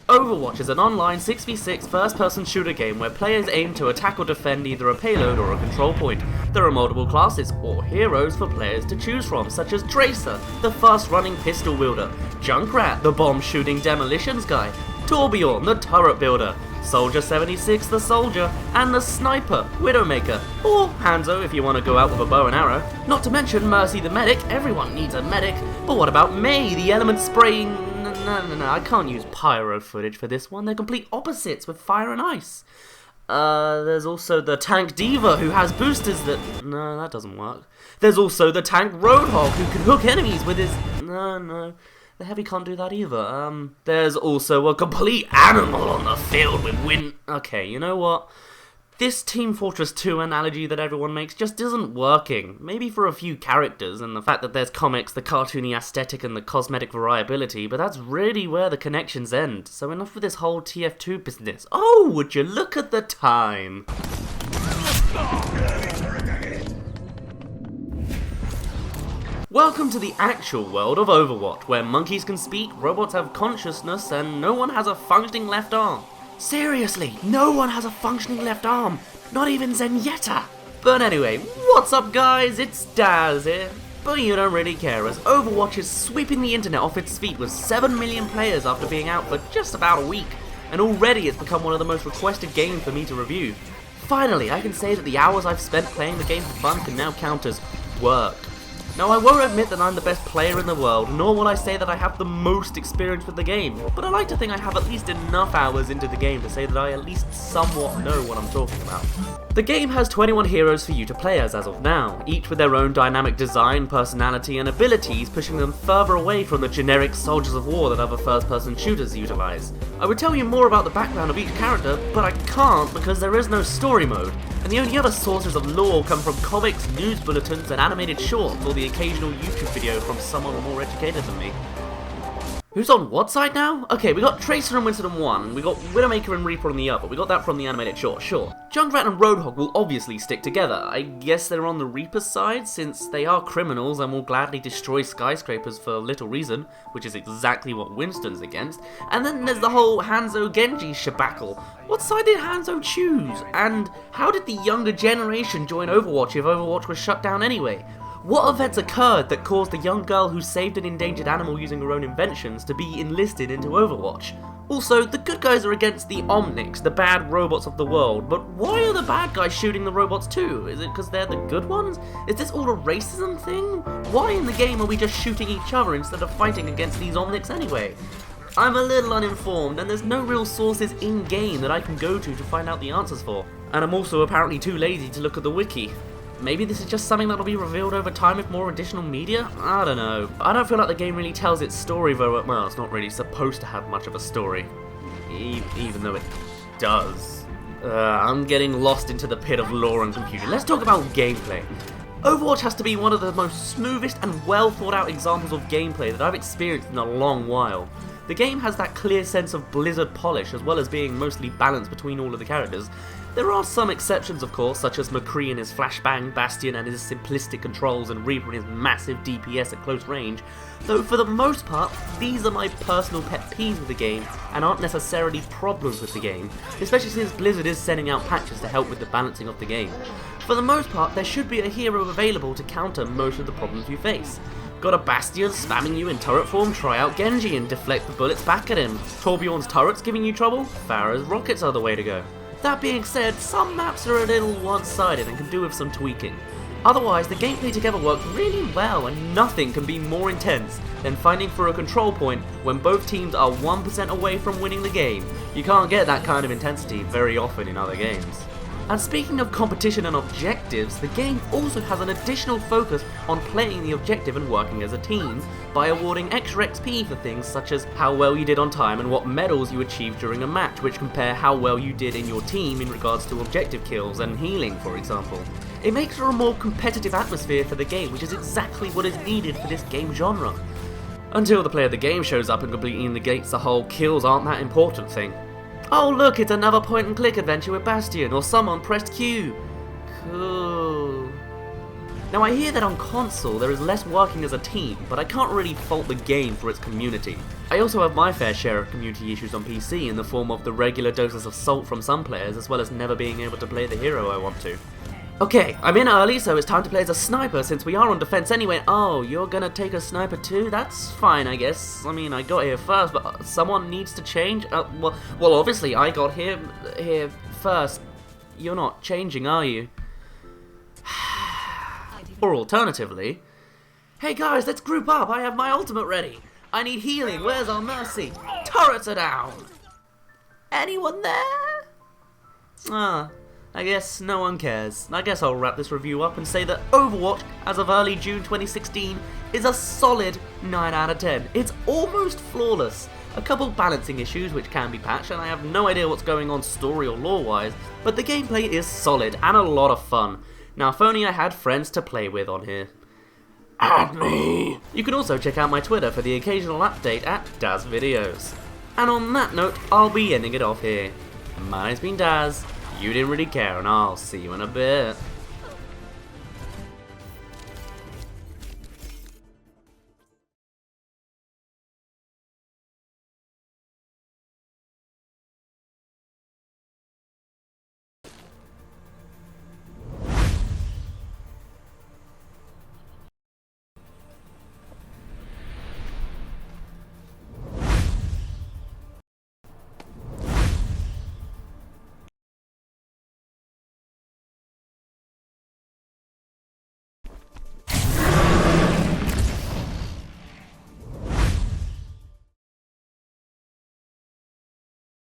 Overwatch is an online 6v6 first-person shooter game where players aim to attack or defend either a payload or a control point. There are multiple classes or heroes for players to choose from, such as Tracer, the fast-running pistol wielder, Junkrat, the bomb-shooting demolitions guy, Torbjorn, the turret builder, Soldier 76, the soldier, and the sniper, Widowmaker, or Hanzo if you want to go out with a bow and arrow. Not to mention Mercy the medic, everyone needs a medic. But what about May, the element spraying... No, I can't use pyro footage for this one, they're complete opposites with fire and ice. There's also the tank D.va who has boosters that... No, that doesn't work. There's also the tank Roadhog who can hook enemies with his... No. The heavy can't do that either. There's also a complete animal on the field with wind... Okay, you know what? This Team Fortress 2 analogy that everyone makes just isn't working. Maybe for a few characters and the fact that there's comics, the cartoony aesthetic and the cosmetic variability, but that's really where the connections end. So enough with this whole TF2 business. Oh, would you look at the time? Welcome to the actual world of Overwatch, where monkeys can speak, robots have consciousness, and no one has a functioning left arm. Seriously, no one has a functioning left arm, not even Zenyatta. But anyway, what's up guys, it's Dazz here. But you don't really care, as Overwatch is sweeping the internet off its feet with 7 million players after being out for just about a week, and already it's become one of the most requested games for me to review. Finally, I can say that the hours I've spent playing the game for fun can now count as work. Now, I won't admit that I'm the best player in the world, nor will I say that I have the most experience with the game, but I like to think I have at least enough hours into the game to say that I at least somewhat know what I'm talking about. The game has 21 heroes for you to play as of now, each with their own dynamic design, personality, and abilities, pushing them further away from the generic soldiers of war that other first-person shooters utilize. I would tell you more about the background of each character, but I can't because there is no story mode, and the only other sources of lore come from comics, news bulletins, and animated shorts, or the occasional YouTube video from someone more educated than me. Who's on what side now? Okay, we got Tracer and Winston on one, we got Widowmaker and Reaper on the other, we got that from the animated short, sure. Junkrat and Roadhog will obviously stick together. I guess they're on the Reaper's side, since they are criminals and will gladly destroy skyscrapers for little reason, which is exactly what Winston's against. And then there's the whole Hanzo-Genji shabackle. What side did Hanzo choose? And how did the younger generation join Overwatch if Overwatch was shut down anyway? What events occurred that caused the young girl who saved an endangered animal using her own inventions to be enlisted into Overwatch? Also, the good guys are against the Omnics, the bad robots of the world, but why are the bad guys shooting the robots too? Is it because they're the good ones? Is this all a racism thing? Why in the game are we just shooting each other instead of fighting against these Omnics anyway? I'm a little uninformed, and there's no real sources in-game that I can go to find out the answers for. And I'm also apparently too lazy to look at the wiki. Maybe this is just something that'll be revealed over time with more additional media? I don't know. I don't feel like the game really tells its story very well. Well, it's not really supposed to have much of a story. Even though it does. I'm getting lost into the pit of lore and confusion. Let's talk about gameplay. Overwatch has to be one of the most smoothest and well thought out examples of gameplay that I've experienced in a long while. The game has that clear sense of Blizzard polish, as well as being mostly balanced between all of the characters. There are some exceptions, of course, such as McCree and his flashbang, Bastion and his simplistic controls, and Reaper and his massive DPS at close range, though for the most part, these are my personal pet peeves with the game, and aren't necessarily problems with the game, especially since Blizzard is sending out patches to help with the balancing of the game. For the most part, there should be a hero available to counter most of the problems you face. Got a Bastion spamming you in turret form, try out Genji and deflect the bullets back at him. Torbjorn's turrets giving you trouble? Pharah's rockets are the way to go. That being said, some maps are a little one-sided and can do with some tweaking. Otherwise, the gameplay together works really well, and nothing can be more intense than finding for a control point when both teams are 1% away from winning the game. You can't get that kind of intensity very often in other games. And speaking of competition and objectives, the game also has an additional focus on playing the objective and working as a team by awarding extra XP for things such as how well you did on time and what medals you achieved during a match, which compare how well you did in your team in regards to objective kills and healing, for example. It makes for a more competitive atmosphere for the game, which is exactly what is needed for this game genre. Until the player of the game shows up and completely negates the whole kills aren't that important thing. Oh look, it's another point and click adventure with Bastion, or someone pressed Q. Cool. Now I hear that on console there is less working as a team, but I can't really fault the game for its community. I also have my fair share of community issues on PC in the form of the regular doses of salt from some players, as well as never being able to play the hero I want to. Okay, I'm in early, so it's time to play as a sniper since we are on defense anyway. Oh, you're gonna take a sniper too? That's fine, I guess. I mean, I got here first, but someone needs to change? Well, obviously I got here first. You're not changing, are you? Or alternatively, hey guys, let's group up. I have my ultimate ready. I need healing. Where's our mercy? Turrets are down. Anyone there? I guess no one cares. I guess I'll wrap this review up and say that Overwatch, as of early June 2016, is a solid 9 out of 10. It's almost flawless. A couple balancing issues which can be patched, and I have no idea what's going on story or lore-wise, but the gameplay is solid and a lot of fun. Now, if only I had friends to play with on here. Add me! You can also check out my Twitter for the occasional update at DazzReviews. And on that note, I'll be ending it off here. My name's been Dazz, you didn't really care, and I'll see you in a bit.